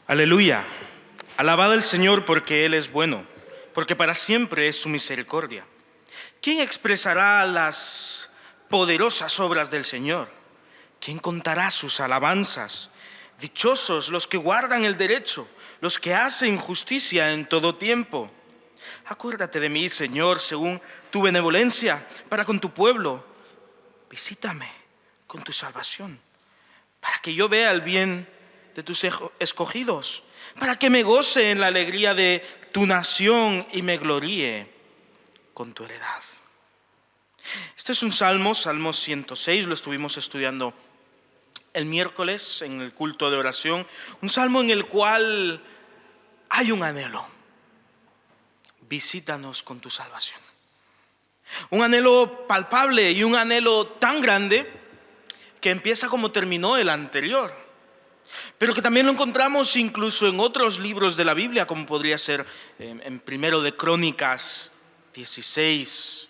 Aleluya. Alabad al Señor porque Él es bueno, porque para siempre es su misericordia. ¿Quién expresará las poderosas obras del Señor? ¿Quién contará sus alabanzas? Dichosos los que guardan el derecho, los que hacen justicia en todo tiempo. Acuérdate de mí, Señor, según tu benevolencia para con tu pueblo. Visítame con tu salvación, para que yo vea el bien de tus escogidos, para que me goce en la alegría de tu nación y me gloríe con tu heredad. Este es un salmo, Salmo 106, lo estuvimos estudiando el miércoles en el culto de oración, un salmo en el cual hay un anhelo. Visítanos con tu salvación. Un anhelo palpable y un anhelo tan grande que empieza como terminó el anterior, pero que también lo encontramos incluso en otros libros de la Biblia, como podría ser en Primero de Crónicas 16.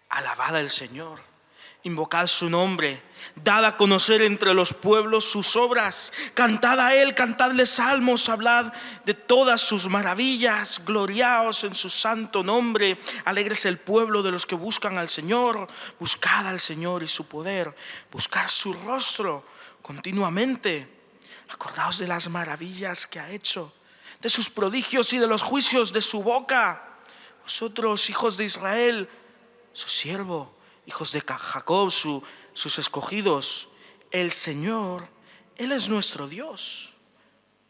Alabad al Señor, invocad su nombre, dad a conocer entre los pueblos sus obras, cantad a Él, cantadle salmos, hablad de todas sus maravillas, gloriaos en su santo nombre, alegres el pueblo de los que buscan al Señor, buscad al Señor y su poder, buscad su rostro continuamente, acordaos de las maravillas que ha hecho, de sus prodigios y de los juicios de su boca. Vosotros, hijos de Israel, su siervo, hijos de Jacob, sus escogidos, el Señor, Él es nuestro Dios.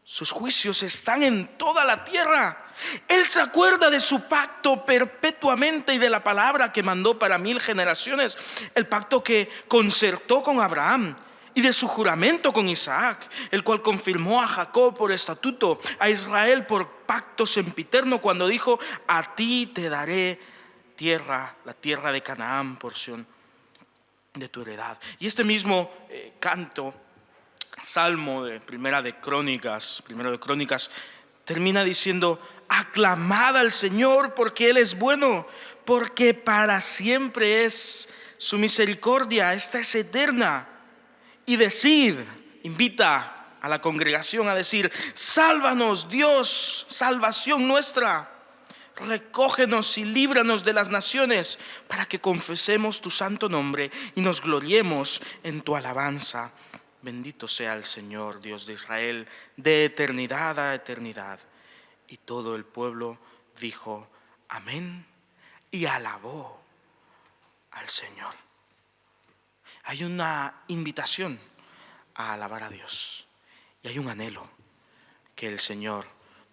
Sus juicios están en toda la tierra. Él se acuerda de su pacto perpetuamente y de la palabra que mandó para 1000 generaciones, el pacto que concertó con Abraham y de su juramento con Isaac, el cual confirmó a Jacob por estatuto, a Israel por pacto sempiterno, cuando dijo: a ti te daré tierra, la tierra de Canaán, porción de tu heredad. Y este mismo canto, salmo de Primero de Crónicas, termina diciendo: aclamad al Señor porque Él es bueno, porque para siempre es su misericordia, esta es eterna. Y decid, invita a la congregación a decir: sálvanos, Dios, salvación nuestra. Recógenos y líbranos de las naciones, para que confesemos tu santo nombre y nos gloriemos en tu alabanza. Bendito sea el Señor, Dios de Israel, de eternidad a eternidad. Y todo el pueblo dijo: amén, y alabó al Señor. Hay una invitación a alabar a Dios y hay un anhelo que el Señor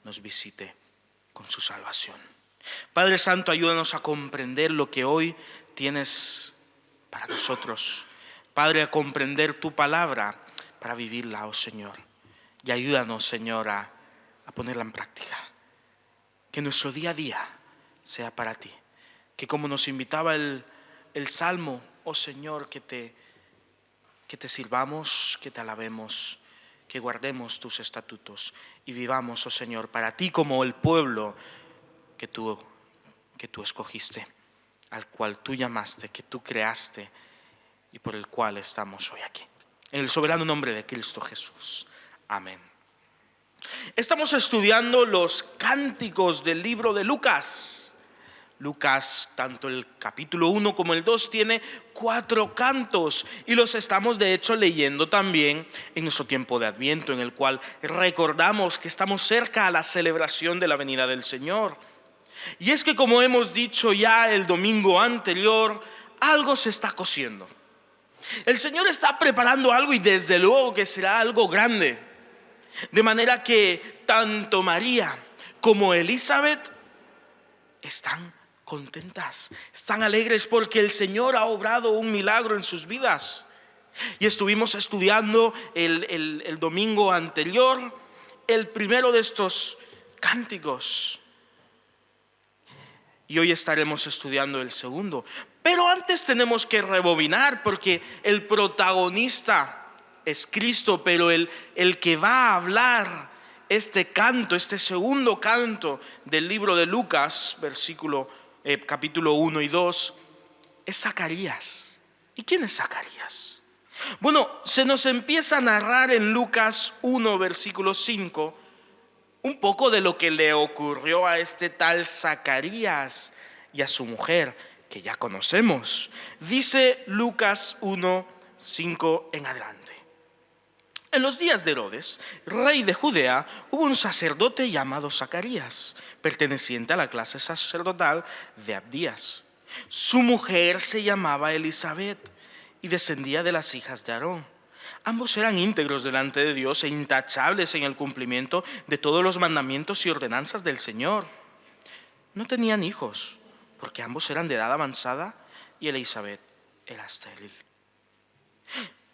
nos visite con su salvación. Padre Santo, ayúdanos a comprender lo que hoy tienes para nosotros. Padre, a comprender tu palabra para vivirla, oh Señor. Y ayúdanos, Señor, a ponerla en práctica. Que nuestro día a día sea para ti. Que como nos invitaba el Salmo, oh Señor, que te sirvamos, que te alabemos, que guardemos tus estatutos y vivamos, oh Señor, para ti como el pueblo que tú escogiste, al cual tú llamaste, que tú creaste y por el cual estamos hoy aquí. En el soberano nombre de Cristo Jesús. Amén. Estamos estudiando los cánticos del libro de Lucas. Lucas, tanto el capítulo 1 como el 2, tiene 4 cantos y los estamos de hecho leyendo también en nuestro tiempo de Adviento, en el cual recordamos que estamos cerca a la celebración de la venida del Señor. Y es que, como hemos dicho ya el domingo anterior, algo se está cociendo. El Señor está preparando algo y desde luego que será algo grande. De manera que tanto María como Elizabeth están contentas, están alegres porque el Señor ha obrado un milagro en sus vidas. Y estuvimos estudiando el domingo anterior el primero de estos cánticos. Y hoy estaremos estudiando el segundo. Pero antes tenemos que rebobinar, porque el protagonista es Cristo, pero el que va a hablar este canto, este segundo canto del libro de Lucas, capítulo 1 y 2, es Zacarías. ¿Y quién es Zacarías? Bueno, se nos empieza a narrar en Lucas 1, versículo 5, un poco de lo que le ocurrió a este tal Zacarías y a su mujer, que ya conocemos. Dice Lucas 1, 5 en adelante. En los días de Herodes, rey de Judea, hubo un sacerdote llamado Zacarías, perteneciente a la clase sacerdotal de Abdías. Su mujer se llamaba Elizabeth y descendía de las hijas de Aarón. Ambos eran íntegros delante de Dios e intachables en el cumplimiento de todos los mandamientos y ordenanzas del Señor. No tenían hijos, porque ambos eran de edad avanzada y Elizabeth era estéril.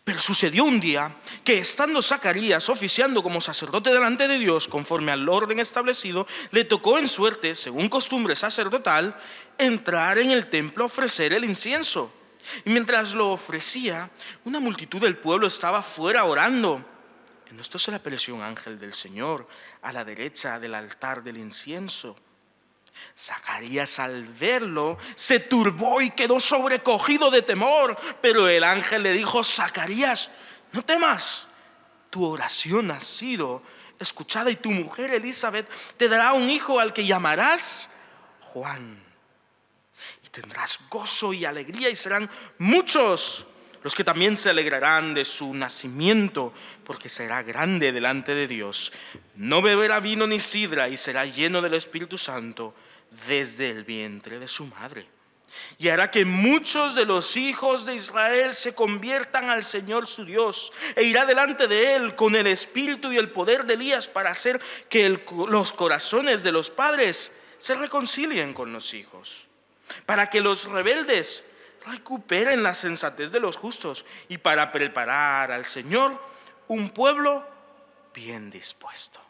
Pero sucedió un día que, estando Zacarías oficiando como sacerdote delante de Dios, conforme al orden establecido, le tocó en suerte, según costumbre sacerdotal, entrar en el templo a ofrecer el incienso. Y mientras lo ofrecía, una multitud del pueblo estaba fuera orando. En esto se le apareció un ángel del Señor a la derecha del altar del incienso. Zacarías, al verlo, se turbó y quedó sobrecogido de temor. Pero el ángel le dijo: Zacarías, no temas, tu oración ha sido escuchada y tu mujer Elizabeth te dará un hijo al que llamarás Juan. Y tendrás gozo y alegría, y serán muchos los que también se alegrarán de su nacimiento, porque será grande delante de Dios. No beberá vino ni sidra, y será lleno del Espíritu Santo desde el vientre de su madre. Y hará que muchos de los hijos de Israel se conviertan al Señor su Dios, e irá delante de él con el espíritu y el poder de Elías, para hacer que los corazones de los padres se reconcilien con los hijos, para que los rebeldes recuperen la sensatez de los justos, y para preparar al Señor un pueblo bien dispuesto.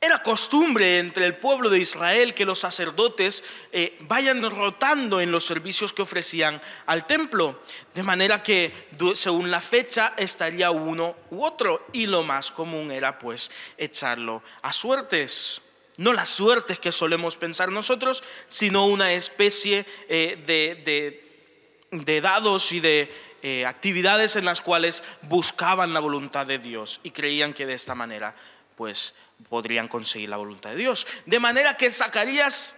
Era costumbre entre el pueblo de Israel que los sacerdotes vayan rotando en los servicios que ofrecían al templo, de manera que según la fecha estaría uno u otro, y lo más común era pues echarlo a suertes. No las suertes que solemos pensar nosotros, sino una especie de dados y de actividades en las cuales buscaban la voluntad de Dios y creían que de esta manera pues podrían conseguir la voluntad de Dios. De manera que Zacarías,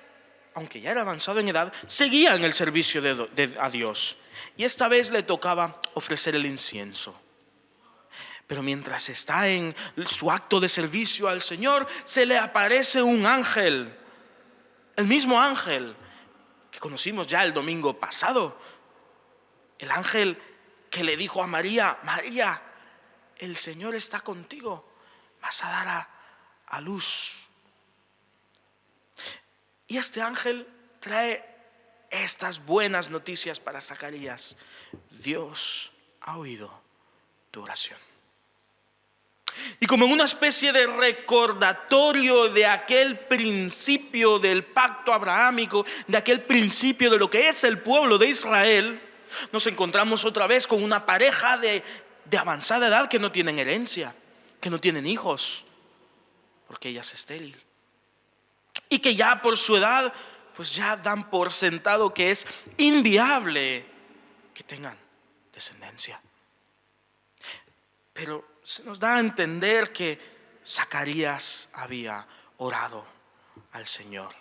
aunque ya era avanzado en edad, seguía en el servicio a Dios. Y esta vez le tocaba ofrecer el incienso. Pero mientras está en su acto de servicio al Señor, se le aparece un ángel, el mismo ángel que conocimos ya el domingo pasado. El ángel que le dijo a María: María, el Señor está contigo, vas a dar a luz. Y este ángel trae estas buenas noticias para Zacarías: Dios ha oído tu oración. Y como en una especie de recordatorio de aquel principio del pacto abrahámico, de aquel principio de lo que es el pueblo de Israel, nos encontramos otra vez con una pareja de avanzada edad que no tienen herencia, que no tienen hijos, porque ella es estéril. Y que ya por su edad, pues ya dan por sentado que es inviable que tengan descendencia. Pero se nos da a entender que Zacarías había orado al Señor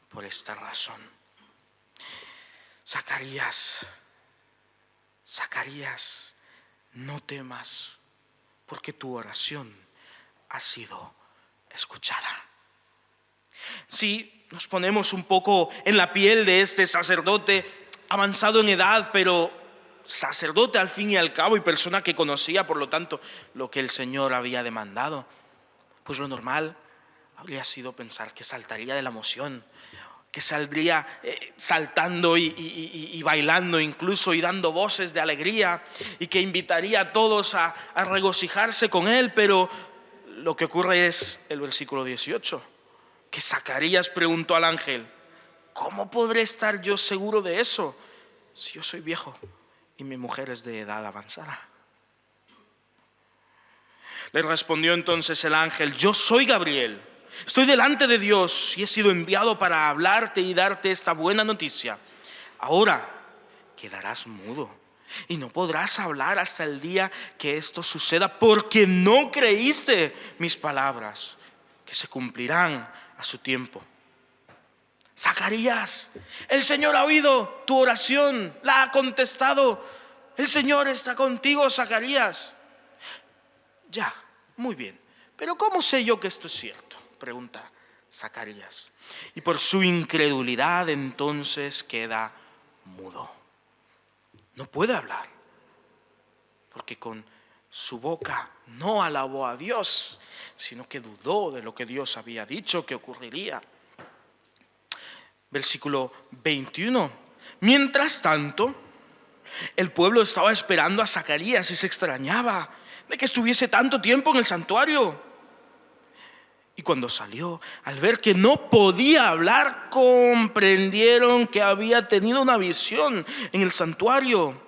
por esta razón. Zacarías, no temas, porque tu oración ha sido escuchada. Si nos ponemos un poco en la piel de este sacerdote avanzado en edad, pero sacerdote al fin y al cabo y persona que conocía, por lo tanto, lo que el Señor había demandado, pues lo normal habría sido pensar que saltaría de la emoción, que saldría saltando y bailando incluso y dando voces de alegría, y que invitaría a todos a regocijarse con él. Pero lo que ocurre es el versículo 18, que Zacarías preguntó al ángel: ¿cómo podré estar yo seguro de eso si yo soy viejo y mi mujer es de edad avanzada? Le respondió entonces el ángel: yo soy Gabriel, estoy delante de Dios y he sido enviado para hablarte y darte esta buena noticia. Ahora quedarás mudo y no podrás hablar hasta el día que esto suceda, porque no creíste mis palabras, que se cumplirán a su tiempo. Zacarías, el Señor ha oído tu oración, la ha contestado. El Señor está contigo, Zacarías. Ya, muy bien. Pero ¿cómo sé yo que esto es cierto?, pregunta Zacarías. Y por su incredulidad entonces queda mudo. No puede hablar, porque con su boca no alabó a Dios, sino que dudó de lo que Dios había dicho que ocurriría. Versículo 21. Mientras tanto, el pueblo estaba esperando a Zacarías y se extrañaba de que estuviese tanto tiempo en el santuario. Y cuando salió, al ver que no podía hablar, comprendieron que había tenido una visión en el santuario.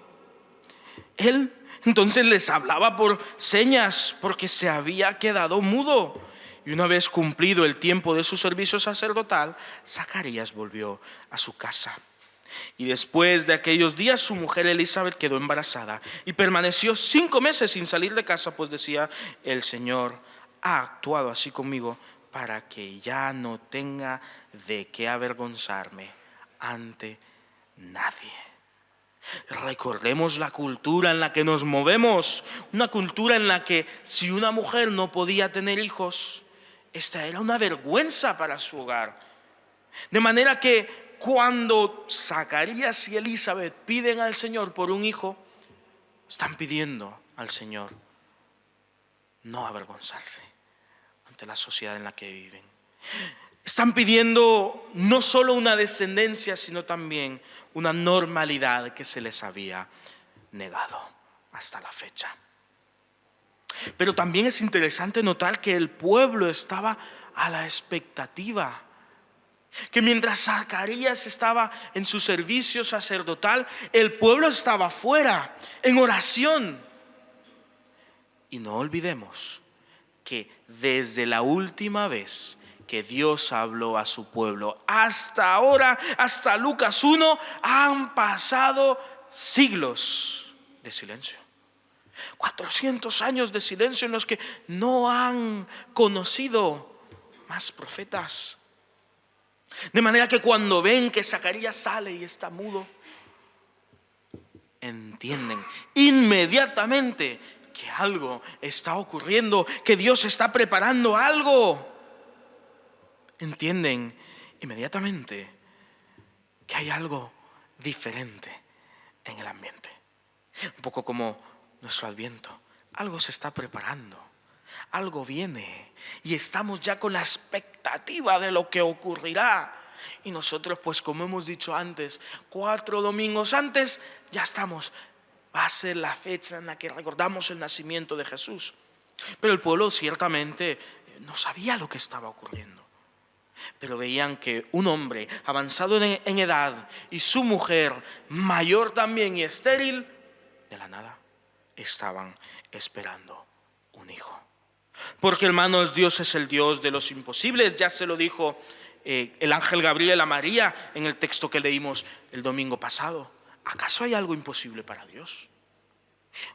Él entonces les hablaba por señas, porque se había quedado mudo. Y una vez cumplido el tiempo de su servicio sacerdotal, Zacarías volvió a su casa. Y después de aquellos días su mujer Elizabeth quedó embarazada y permaneció 5 meses sin salir de casa, pues decía: el Señor ha actuado así conmigo para que ya no tenga de qué avergonzarme ante nadie. Recordemos la cultura en la que nos movemos, una cultura en la que si una mujer no podía tener hijos, esta era una vergüenza para su hogar. De manera que cuando Zacarías y Elizabeth piden al Señor por un hijo, están pidiendo al Señor no avergonzarse ante la sociedad en la que viven. Están pidiendo no solo una descendencia, sino también una normalidad que se les había negado hasta la fecha. Pero también es interesante notar que el pueblo estaba a la expectativa, que mientras Zacarías estaba en su servicio sacerdotal, el pueblo estaba afuera en oración. Y no olvidemos que desde la última vez que Dios habló a su pueblo hasta ahora, hasta Lucas 1, han pasado siglos de silencio. 400 años de silencio en los que no han conocido más profetas. De manera que cuando ven que Zacarías sale y está mudo, entienden inmediatamente que algo está ocurriendo, que Dios está preparando algo. Entienden inmediatamente que hay algo diferente en el ambiente. Un poco como nuestro Adviento. Algo se está preparando, algo viene y estamos ya con la expectativa de lo que ocurrirá. Y nosotros, pues como hemos dicho antes, 4 domingos antes ya estamos. Va a ser la fecha en la que recordamos el nacimiento de Jesús. Pero el pueblo ciertamente no sabía lo que estaba ocurriendo. Pero veían que un hombre avanzado en edad y su mujer mayor también y estéril, de la nada estaban esperando un hijo. Porque, hermanos, Dios es el Dios de los imposibles. Ya se lo dijo el ángel Gabriel a María en el texto que leímos el domingo pasado. ¿Acaso hay algo imposible para Dios?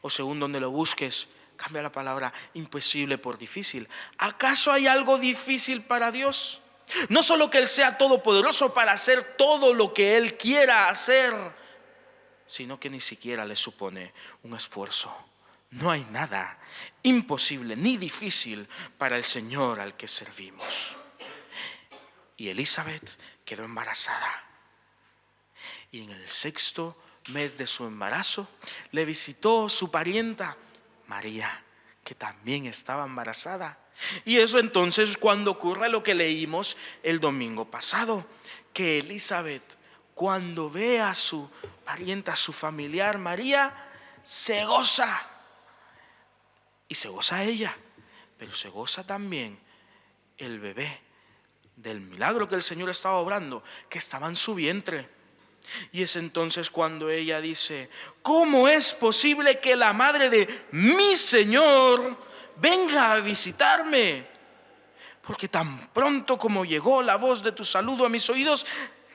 O según donde lo busques, cambia la palabra imposible por difícil. ¿Acaso hay algo difícil para Dios? No solo que Él sea todopoderoso para hacer todo lo que Él quiera hacer, sino que ni siquiera le supone un esfuerzo. No hay nada imposible ni difícil para el Señor al que servimos. Y Elizabeth quedó embarazada. Y en el 6º mes de su embarazo le visitó su parienta María, que también estaba embarazada. Y eso entonces cuando ocurre lo que leímos el domingo pasado, que Elizabeth, cuando ve a su parienta, a su familiar María, se goza. Y se goza ella, pero se goza también el bebé del milagro que el Señor estaba obrando, que estaba en su vientre. Y es entonces cuando ella dice: ¿cómo es posible que la madre de mi Señor venga a visitarme? Porque tan pronto como llegó la voz de tu saludo a mis oídos,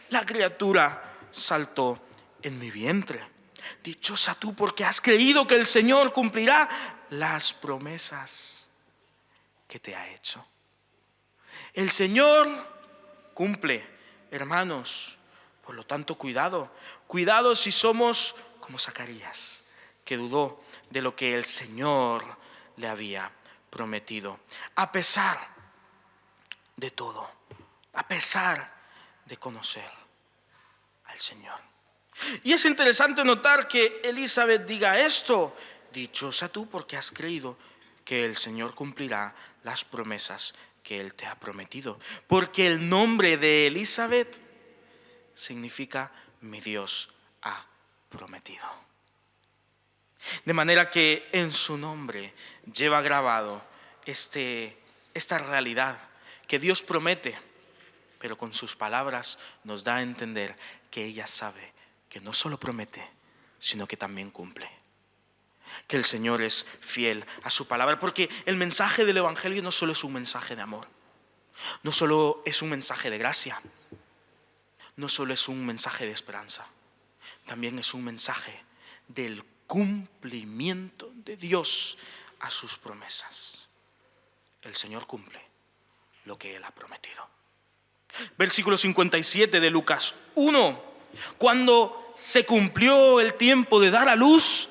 la criatura saltó en mi vientre. Dichosa tú porque has creído que el Señor cumplirá las promesas que te ha hecho. El Señor cumple, hermanos. Por lo tanto, cuidado si somos como Zacarías, que dudó de lo que el Señor le había prometido. A pesar de todo, a pesar de conocer al Señor. Y es interesante notar que Elizabeth diga esto: dichosa tú porque has creído que el Señor cumplirá las promesas que Él te ha prometido. Porque el nombre de Elizabeth significa mi Dios ha prometido. De manera que en su nombre lleva grabado esta realidad que Dios promete, pero con sus palabras nos da a entender que ella sabe que no solo promete, sino que también cumple. Que el Señor es fiel a su palabra, porque el mensaje del Evangelio no solo es un mensaje de amor, no solo es un mensaje de gracia, no solo es un mensaje de esperanza, también es un mensaje del cumplimiento de Dios a sus promesas. El Señor cumple lo que Él ha prometido. Versículo 57 de Lucas 1. Cuando se cumplió el tiempo de dar a luz,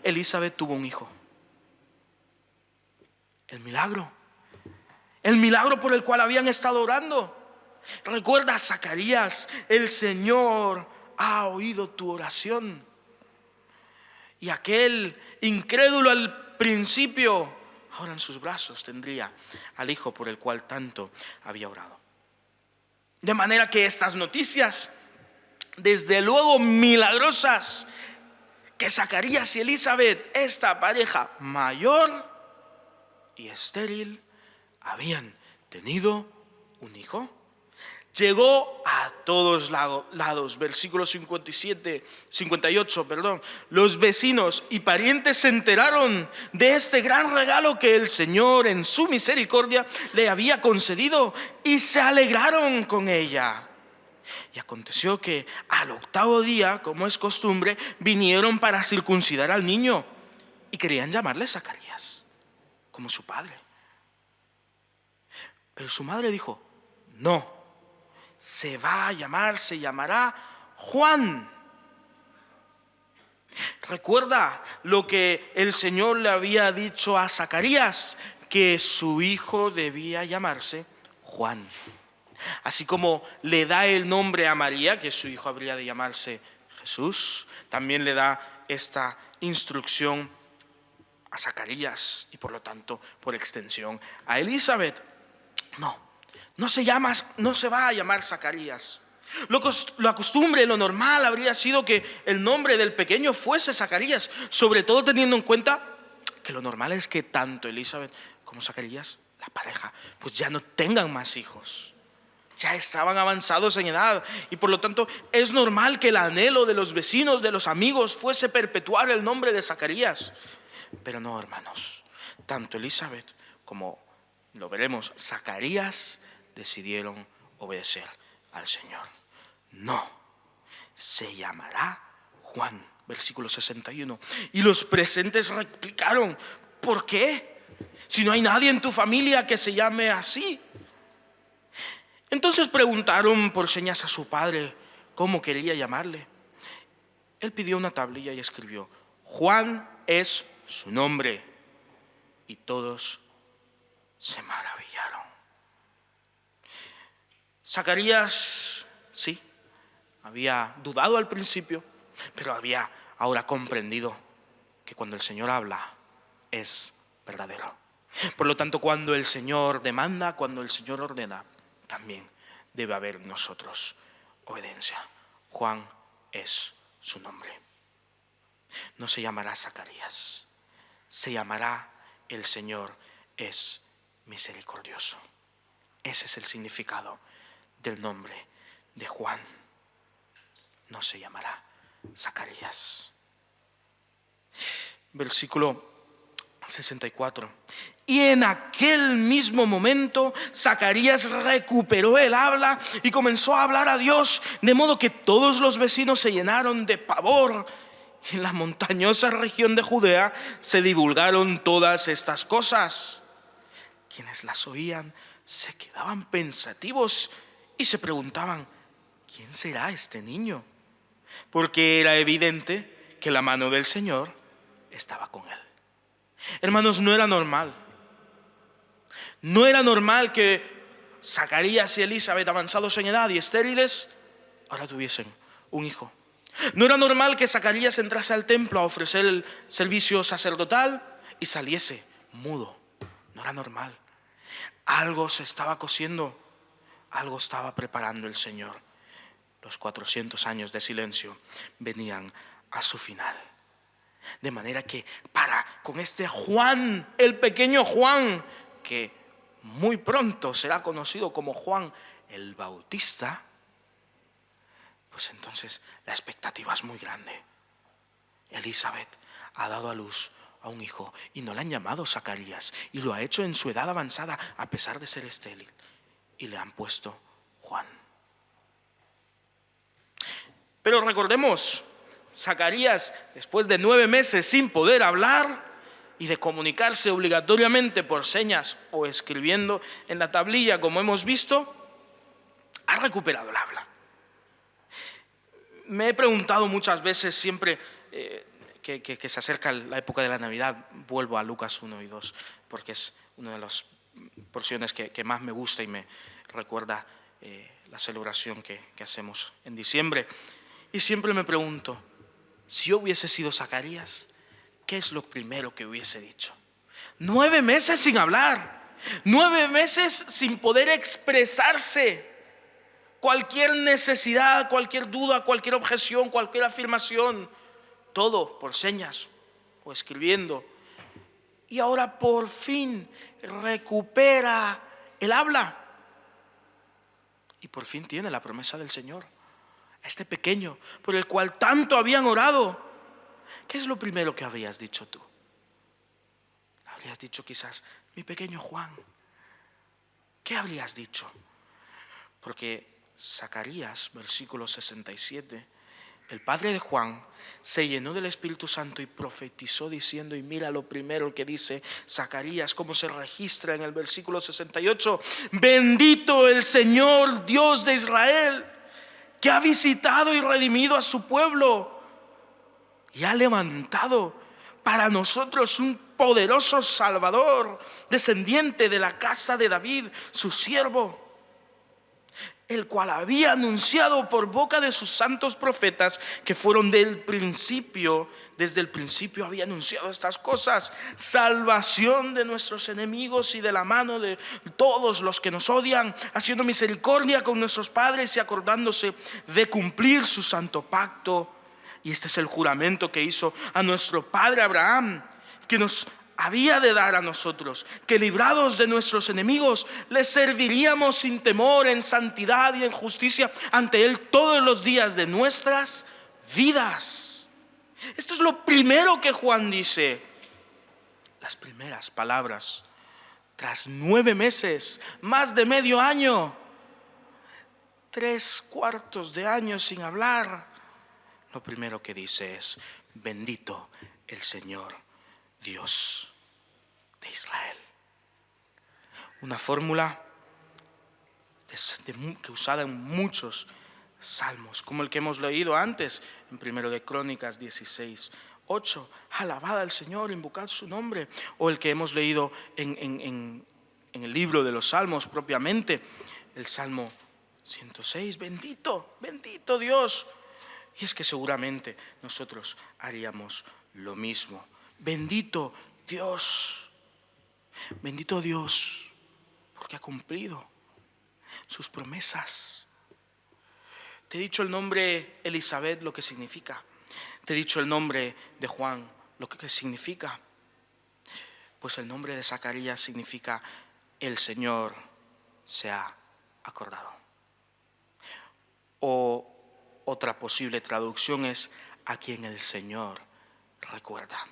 Elizabeth tuvo un hijo. El milagro por el cual habían estado orando. Recuerda, Zacarías, el Señor ha oído tu oración. Y aquel incrédulo al principio, ahora en sus brazos tendría al hijo por el cual tanto había orado. De manera que estas noticias, desde luego milagrosas, que Zacarías y Elizabeth, esta pareja mayor y estéril, habían tenido un hijo, llegó a todos lados. Versículo 58. Los vecinos y parientes se enteraron de este gran regalo que el Señor en su misericordia le había concedido y se alegraron con ella. Y aconteció que al 8º día, como es costumbre, vinieron para circuncidar al niño y querían llamarle Zacarías, como su padre. Pero su madre dijo: no, se llamará Juan. Recuerda lo que el Señor le había dicho a Zacarías, que su hijo debía llamarse Juan. Así como le da el nombre a María, que su hijo habría de llamarse Jesús, también le da esta instrucción a Zacarías y por lo tanto, por extensión, a Elizabeth. No se va a llamar Zacarías. La costumbre, lo normal habría sido que el nombre del pequeño fuese Zacarías, sobre todo teniendo en cuenta que lo normal es que tanto Elizabeth como Zacarías, la pareja, pues ya no tengan más hijos. Ya estaban avanzados en edad y por lo tanto es normal que el anhelo de los vecinos, de los amigos, fuese perpetuar el nombre de Zacarías. Pero no, hermanos, tanto Elizabeth como, lo veremos, Zacarías decidieron obedecer al Señor. No, se llamará Juan. Versículo 61. Y los presentes replicaron: ¿por qué? Si no hay nadie en tu familia que se llame así. Entonces preguntaron por señas a su padre cómo quería llamarle. Él pidió una tablilla y escribió: Juan es su nombre. Y todos se maravillaron. Zacarías, sí, había dudado al principio, pero había ahora comprendido que cuando el Señor habla es verdadero. Por lo tanto, cuando el Señor demanda, cuando el Señor ordena, también debe haber en nosotros obediencia. Juan es su nombre. No se llamará Zacarías, se llamará el Señor es misericordioso. Ese es el significado del nombre de Juan. No se llamará Zacarías. Versículo 64. Y en aquel mismo momento Zacarías recuperó el habla y comenzó a hablar a Dios, de modo que todos los vecinos se llenaron de pavor Y en la montañosa región de Judea se divulgaron todas estas cosas. Quienes las oían se quedaban pensativos y se preguntaban: ¿quién será este niño? Porque era evidente que la mano del Señor estaba con él. Hermanos, no era normal. No era normal que Zacarías y Elizabeth, avanzados en edad y estériles, ahora tuviesen un hijo. No era normal que Zacarías entrase al templo a ofrecer el servicio sacerdotal y saliese mudo. No era normal. Algo se estaba cociendo, algo estaba preparando el Señor. Los 400 años de silencio venían a su final. De manera que con este Juan, el pequeño Juan, que muy pronto será conocido como Juan el Bautista, pues entonces la expectativa es muy grande. Elizabeth ha dado a luz a un hijo y no le han llamado Zacarías, y lo ha hecho en su edad avanzada a pesar de ser estéril, y le han puesto Juan. Pero recordemos, Zacarías, después de 9 meses sin poder hablar y de comunicarse obligatoriamente por señas o escribiendo en la tablilla, como hemos visto, ha recuperado el habla. Me he preguntado muchas veces, siempre que se acerca la época de la Navidad, vuelvo a Lucas 1 y 2, porque es una de las porciones que más me gusta y me recuerda la celebración que hacemos en diciembre. Y siempre me pregunto, si yo hubiese sido Zacarías, ¿qué es lo primero que hubiese dicho? 9 meses sin hablar, 9 meses sin poder expresarse. Cualquier necesidad, cualquier duda, cualquier objeción, cualquier afirmación, todo por señas o escribiendo. Y ahora por fin recupera el habla. Y por fin tiene la promesa del Señor. A este pequeño por el cual tanto habían orado. ¿Qué es lo primero que habrías dicho tú? Habrías dicho quizás, mi pequeño Juan. ¿Qué habrías dicho? Porque Zacarías, versículo 67, el padre de Juan, se llenó del Espíritu Santo y profetizó diciendo, y mira lo primero que dice Zacarías, cómo se registra en el versículo 68, bendito el Señor Dios de Israel, que ha visitado y redimido a su pueblo y ha levantado para nosotros un poderoso Salvador, descendiente de la casa de David, su siervo, el cual había anunciado por boca de sus santos profetas que fueron desde el principio había anunciado estas cosas, salvación de nuestros enemigos y de la mano de todos los que nos odian, haciendo misericordia con nuestros padres y acordándose de cumplir su santo pacto. Y este es el juramento que hizo a nuestro padre Abraham, que nos había de dar a nosotros, que librados de nuestros enemigos, les serviríamos sin temor, en santidad y en justicia ante Él todos los días de nuestras vidas. Esto es lo primero que Juan dice. Las primeras palabras, tras 9 meses, más de medio año, 3/4 de año sin hablar, lo primero que dice es, bendito el Señor Dios de Israel. Una fórmula que usada en muchos salmos, como el que hemos leído antes en 1 de Crónicas 16:8, alabad al Señor, invocad su nombre, o el que hemos leído en el libro de los salmos propiamente, el Salmo 106, bendito, bendito Dios. Y es que seguramente nosotros haríamos lo mismo. Bendito Dios, porque ha cumplido sus promesas. Te he dicho el nombre Elizabeth, lo que significa. Te he dicho el nombre de Juan, lo que significa. Pues el nombre de Zacarías significa el Señor se ha acordado. O otra posible traducción es a quien el Señor recuerda.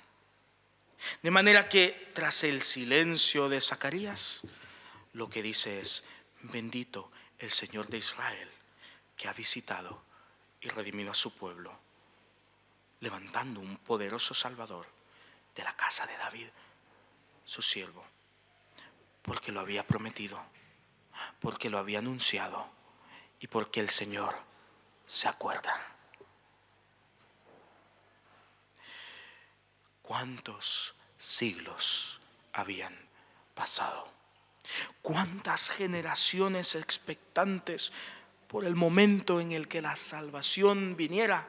De manera que tras el silencio de Zacarías, lo que dice es, bendito el Señor de Israel, que ha visitado y redimido a su pueblo. levantando un poderoso Salvador de la casa de David, su siervo, porque lo había prometido, porque lo había anunciado y porque el Señor se acuerda. ¿Cuántos siglos habían pasado? ¿Cuántas generaciones expectantes por el momento en el que la salvación viniera?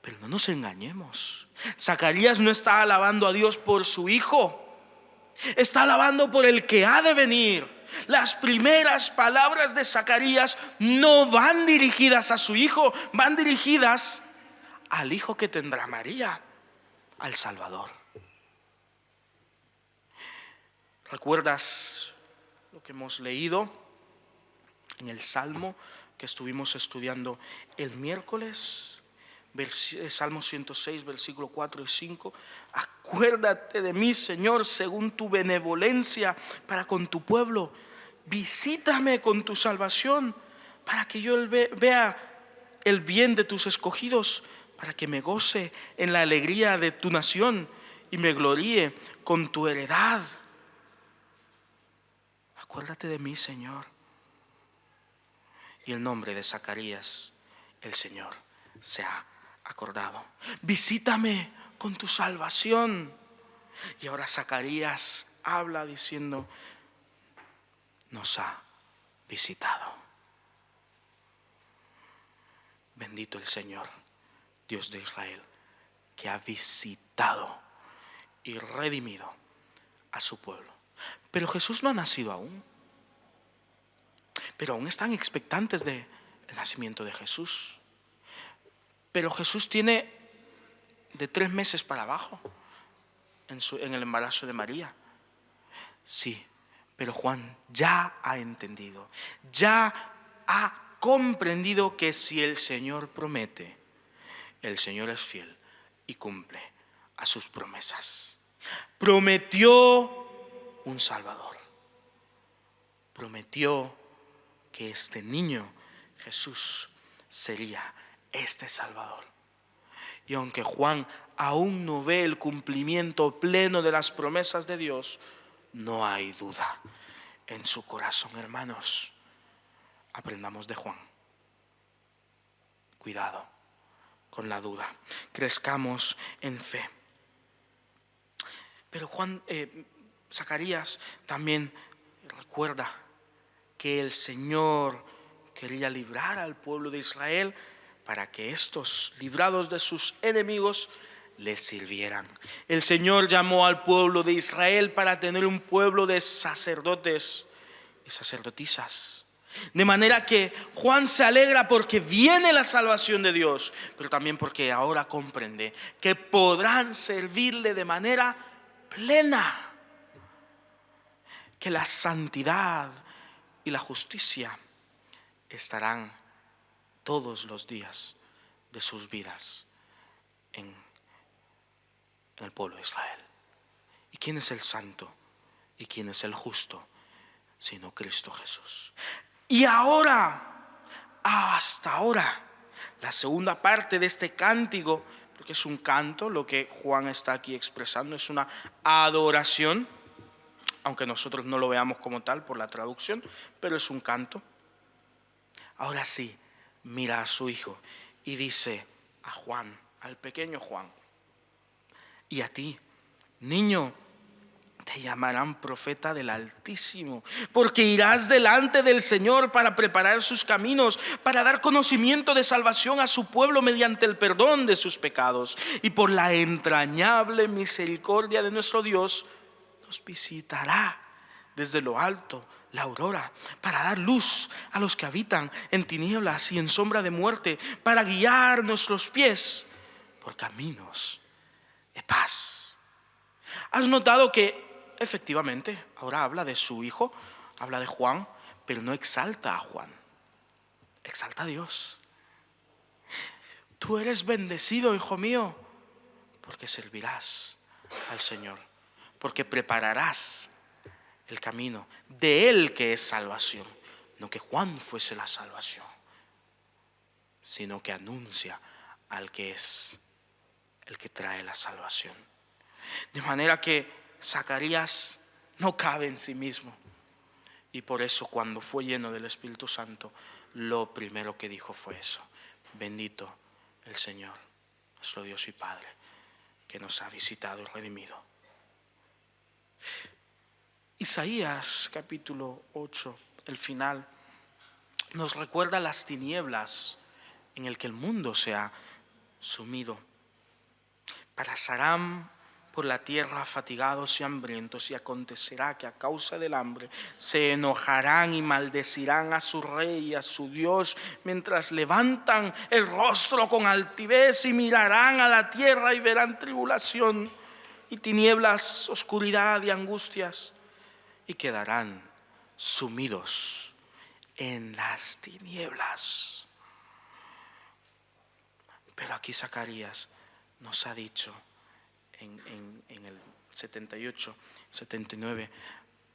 Pero no nos engañemos. Zacarías no está alabando a Dios por su hijo. Está alabando por el que ha de venir. Las primeras palabras de Zacarías no van dirigidas a su hijo, van dirigidas al hijo que tendrá María, al Salvador. ¿Recuerdas lo que hemos leído en el Salmo que estuvimos estudiando el miércoles? Salmo 106, versículo 4 y 5. Acuérdate de mí, Señor, según tu benevolencia para con tu pueblo. Visítame con tu salvación, para que yo vea el bien de tus escogidos, para que me goce en la alegría de tu nación y me gloríe con tu heredad. Acuérdate de mí, Señor. Y el nombre de Zacarías, el Señor se ha acordado. Visítame con tu salvación. Y ahora Zacarías habla diciendo: nos ha visitado. Bendito el Señor, Dios de Israel, que ha visitado y redimido a su pueblo. Pero Jesús no ha nacido aún. Pero aún están expectantes del nacimiento de Jesús. Pero Jesús tiene de 3 meses para abajo en el embarazo de María. Sí, pero Juan ya ha entendido, ya ha comprendido que si el Señor promete, el Señor es fiel y cumple a sus promesas. Prometió un Salvador. Prometió que este niño, Jesús, sería este Salvador. Y aunque Juan aún no ve el cumplimiento pleno de las promesas de Dios, no hay duda en su corazón, hermanos. Aprendamos de Juan. Cuidado con la duda. Crezcamos en fe. Pero Zacarías también recuerda que el Señor quería librar al pueblo de Israel para que estos, librados de sus enemigos, les sirvieran. El Señor llamó al pueblo de Israel para tener un pueblo de sacerdotes y sacerdotisas. De manera que Juan se alegra porque viene la salvación de Dios, pero también porque ahora comprende que podrán servirle de manera plena, que la santidad y la justicia estarán todos los días de sus vidas en el pueblo de Israel. ¿Y quién es el santo? ¿Y quién es el justo? Sino Cristo Jesús. Y ahora, hasta ahora, la segunda parte de este cántico, porque es un canto, lo que Juan está aquí expresando es una adoración, aunque nosotros no lo veamos como tal por la traducción, pero es un canto. Ahora sí, mira a su hijo y dice a Juan, al pequeño Juan: y a ti, niño, te llamarán profeta del Altísimo, porque irás delante del Señor para preparar sus caminos, para dar conocimiento de salvación a su pueblo mediante el perdón de sus pecados. Y por la entrañable misericordia de nuestro Dios, nos visitará desde lo alto la aurora, para dar luz a los que habitan en tinieblas y en sombra de muerte, para guiar nuestros pies por caminos de paz. ¿Has notado que efectivamente ahora habla de su hijo, habla de Juan, pero no exalta a Juan, exalta a Dios? Tú eres bendecido, hijo mío, porque servirás al Señor, porque prepararás el camino de Él, que es salvación. No que Juan fuese la salvación, sino que anuncia al que es el que trae la salvación. De manera que Zacarías no cabe en sí mismo. Y por eso cuando fue lleno del Espíritu Santo, lo primero que dijo fue eso: bendito el Señor, nuestro Dios y Padre, que nos ha visitado y redimido. Isaías capítulo 8, el final, nos recuerda las tinieblas en el que el mundo se ha sumido. Pasarán por la tierra fatigados y hambrientos, y acontecerá que a causa del hambre se enojarán y maldecirán a su rey y a su Dios, mientras levantan el rostro con altivez y mirarán a la tierra y verán tribulación y tinieblas, oscuridad y angustias, y quedarán sumidos en las tinieblas. Pero aquí Zacarías nos ha dicho en el 78, 79,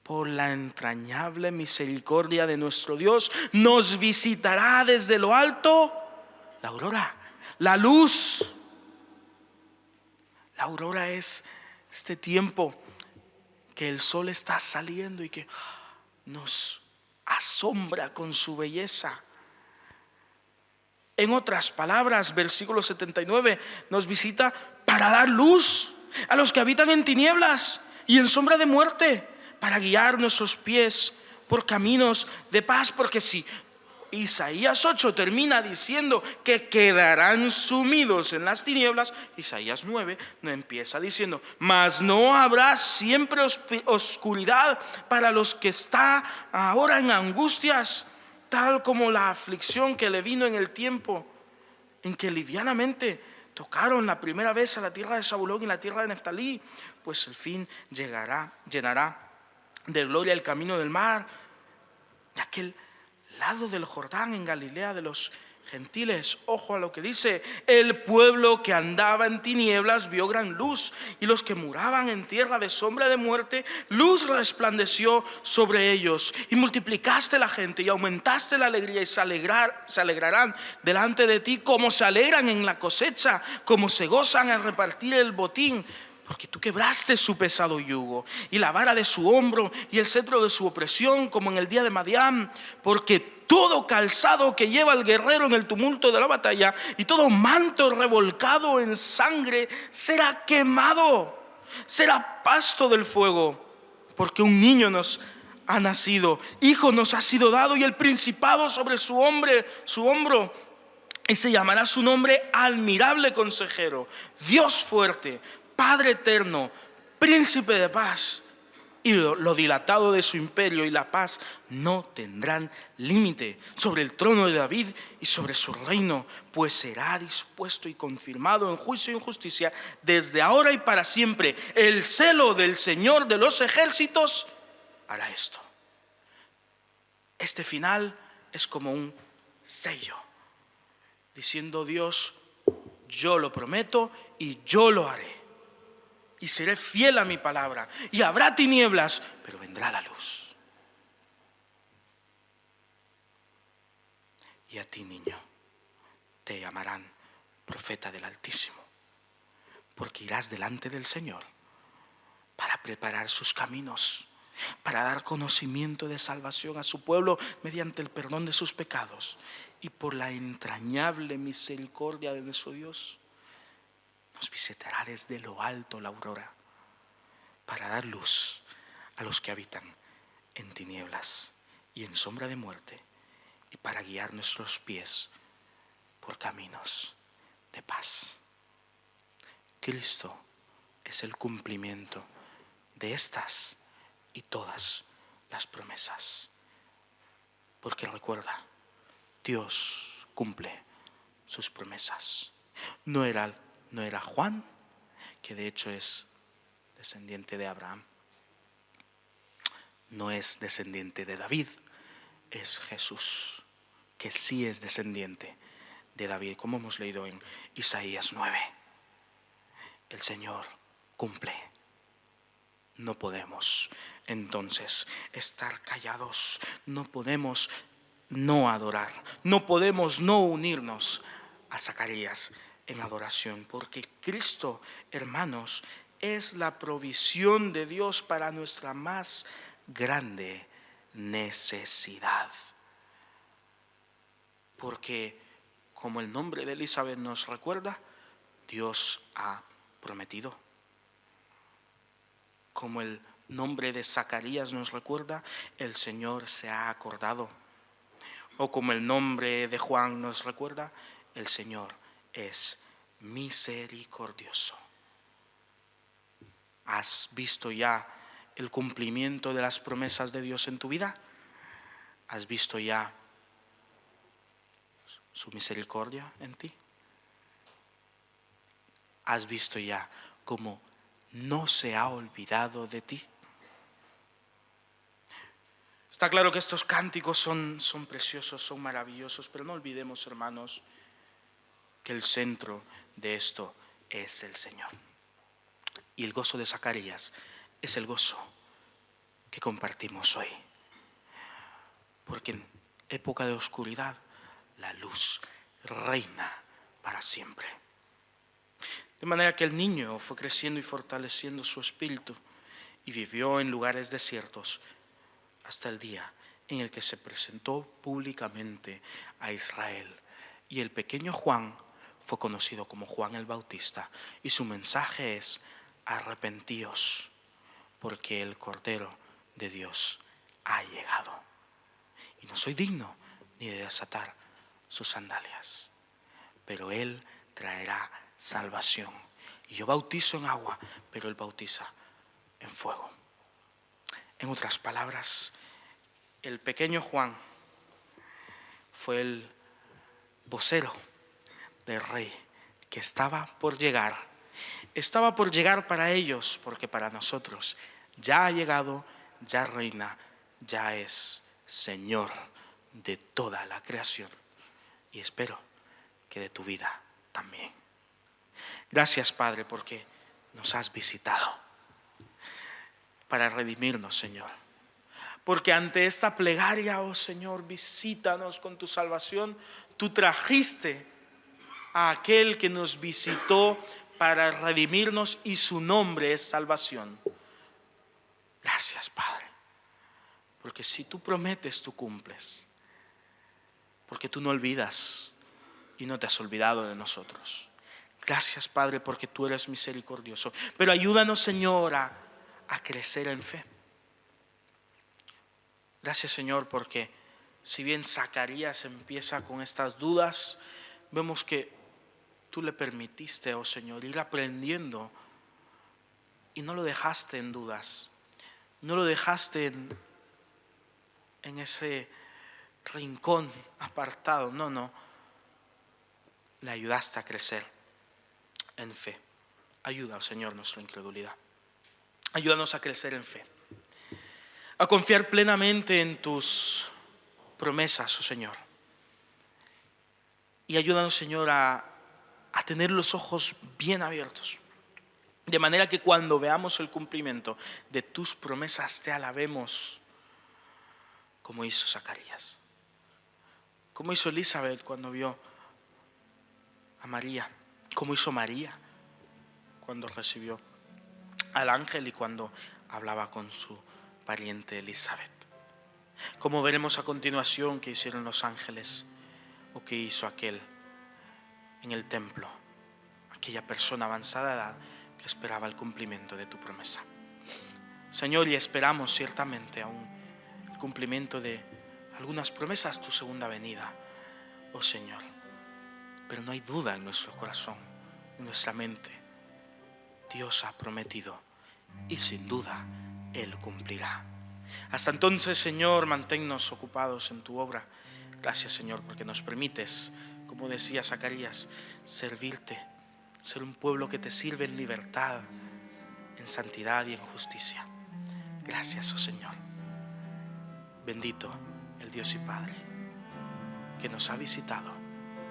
por la entrañable misericordia de nuestro Dios, nos visitará desde lo alto la aurora, la luz. La aurora es este tiempo que el sol está saliendo y que nos asombra con su belleza. En otras palabras, versículo 79 nos visita para dar luz a los que habitan en tinieblas y en sombra de muerte, para guiar nuestros pies por caminos de paz. Porque si Isaías 8 termina diciendo que quedarán sumidos en las tinieblas, Isaías 9 empieza diciendo: mas no habrá siempre oscuridad para los que están ahora en angustias, tal como la aflicción que le vino en el tiempo en que livianamente tocaron la primera vez a la tierra de Zabulón y la tierra de Neftalí, pues el fin llenará de gloria el camino del mar, de aquel lado del Jordán en Galilea de los gentiles. Ojo a lo que dice: el pueblo que andaba en tinieblas vio gran luz, y los que moraban en tierra de sombra de muerte, luz resplandeció sobre ellos. Y multiplicaste la gente y aumentaste la alegría, y se alegrarán delante de ti como se alegran en la cosecha, como se gozan al repartir el botín. Porque tú quebraste su pesado yugo y la vara de su hombro y el cetro de su opresión, como en el día de Madián. Porque todo calzado que lleva el guerrero en el tumulto de la batalla y todo manto revolcado en sangre será quemado, será pasto del fuego. Porque un niño nos ha nacido, hijo nos ha sido dado, y el principado sobre su hombro. Y se llamará su nombre Admirable Consejero, Dios Fuerte, Padre Eterno, Príncipe de Paz. Y lo dilatado de su imperio y la paz no tendrán límite sobre el trono de David y sobre su reino, pues será dispuesto y confirmado en juicio y justicia desde ahora y para siempre. El celo del Señor de los ejércitos hará esto. Este final es como un sello, diciendo Dios: yo lo prometo y yo lo haré. Y seré fiel a mi palabra. Y habrá tinieblas, pero vendrá la luz. Y a ti, niño, te llamarán profeta del Altísimo, porque irás delante del Señor para preparar sus caminos, para dar conocimiento de salvación a su pueblo mediante el perdón de sus pecados. Y por la entrañable misericordia de nuestro Dios, nos visitará desde lo alto la aurora, para dar luz a los que habitan en tinieblas y en sombra de muerte, y para guiar nuestros pies por caminos de paz. Cristo es el cumplimiento de estas y todas las promesas. Porque recuerda, Dios cumple sus promesas. No era Juan, que de hecho es descendiente de Abraham. No es descendiente de David, es Jesús, que sí es descendiente de David, como hemos leído en Isaías 9. El Señor cumple. No podemos entonces estar callados, no podemos no adorar, no podemos no unirnos a Zacarías en adoración, porque Cristo, hermanos, es la provisión de Dios para nuestra más grande necesidad. Porque, como el nombre de Elizabeth nos recuerda, Dios ha prometido. Como el nombre de Zacarías nos recuerda, el Señor se ha acordado. O como el nombre de Juan nos recuerda, el Señor es misericordioso. ¿Has visto ya el cumplimiento de las promesas de Dios en tu vida? ¿Has visto ya su misericordia en ti? ¿Has visto ya cómo no se ha olvidado de ti? Está claro que estos cánticos son preciosos, son maravillosos, pero no olvidemos, hermanos, que el centro de esto es el Señor. Y el gozo de Zacarías es el gozo que compartimos hoy. Porque en época de oscuridad, la luz reina para siempre. De manera que el niño fue creciendo y fortaleciendo su espíritu y vivió en lugares desiertos hasta el día en el que se presentó públicamente a Israel. Y el pequeño Juan fue conocido como Juan el Bautista. Y su mensaje es: arrepentíos, porque el Cordero de Dios ha llegado. Y no soy digno ni de desatar sus sandalias, pero Él traerá salvación. Y yo bautizo en agua, pero Él bautiza en fuego. En otras palabras, el pequeño Juan fue el vocero del rey que estaba por llegar. Estaba por llegar para ellos, porque para nosotros ya ha llegado, ya reina, ya es Señor de toda la creación. Y espero que de tu vida también. Gracias, Padre, porque nos has visitado para redimirnos, Señor. Porque ante esta plegaria, oh Señor, visítanos con tu salvación. Tú trajiste a aquel que nos visitó para redimirnos y su nombre es salvación. Gracias, Padre. Porque si tú prometes, tú cumples. Porque tú no olvidas y no te has olvidado de nosotros. Gracias, Padre, porque tú eres misericordioso. Pero ayúdanos, Señor, a crecer en fe. Gracias, Señor, porque si bien Zacarías empieza con estas dudas, vemos que tú le permitiste, oh Señor, ir aprendiendo y no lo dejaste en dudas. No lo dejaste en ese rincón apartado. No. Le ayudaste a crecer en fe. Ayuda, oh Señor, nuestra incredulidad. Ayúdanos a crecer en fe. A confiar plenamente en tus promesas, oh Señor. Y ayúdanos, Señor, a tener los ojos bien abiertos. De manera que cuando veamos el cumplimiento de tus promesas, te alabemos como hizo Zacarías. Como hizo Elizabeth cuando vio a María. Como hizo María cuando recibió al ángel y cuando hablaba con su pariente Elizabeth. Como veremos a continuación que hicieron los ángeles o que hizo aquel en el templo, aquella persona avanzada de edad que esperaba el cumplimiento de tu promesa. Señor, y esperamos ciertamente aún el cumplimiento de algunas promesas, tu segunda venida, oh Señor. Pero no hay duda en nuestro corazón, en nuestra mente. Dios ha prometido y sin duda Él cumplirá. Hasta entonces, Señor, manténnos ocupados en tu obra. Gracias, Señor, porque nos permites, como decía Zacarías, servirte, ser un pueblo que te sirve en libertad, en santidad y en justicia. Gracias, oh Señor. Bendito el Dios y Padre, que nos ha visitado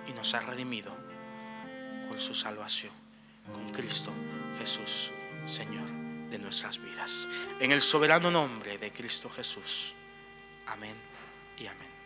y nos ha redimido con su salvación, con Cristo Jesús, Señor de nuestras vidas. En el soberano nombre de Cristo Jesús. Amén y amén.